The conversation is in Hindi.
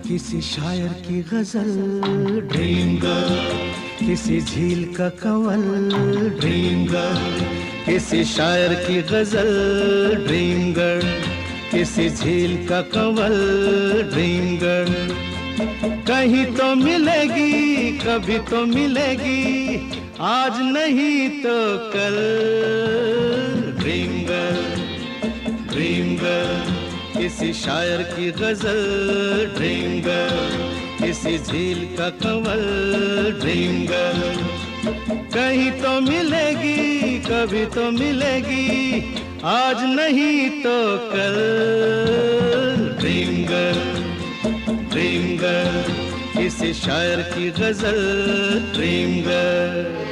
किसी शायर की गजल ड्रीम गर्ल, किसी झील का कंवल ड्रीम गर्ल, किसी शायर की गजल ड्रीम गर्ल, किसी झील का कंवल ड्रीम गर्ल। कहीं तो मिलेगी, कभी तो मिलेगी, आज नहीं तो कल। ड्रीम गर्ल, ड्रीम गर्ल, किसी शायर की गजल ड्रीम गर्ल, किसी झील का कंवल ड्रीम गर्ल। कहीं तो मिलेगी, कभी तो मिलेगी, आज नहीं तो कल। ड्रीम गर्ल, ड्रीम गर्ल, किसी शायर की गजल ड्रीम गर्ल।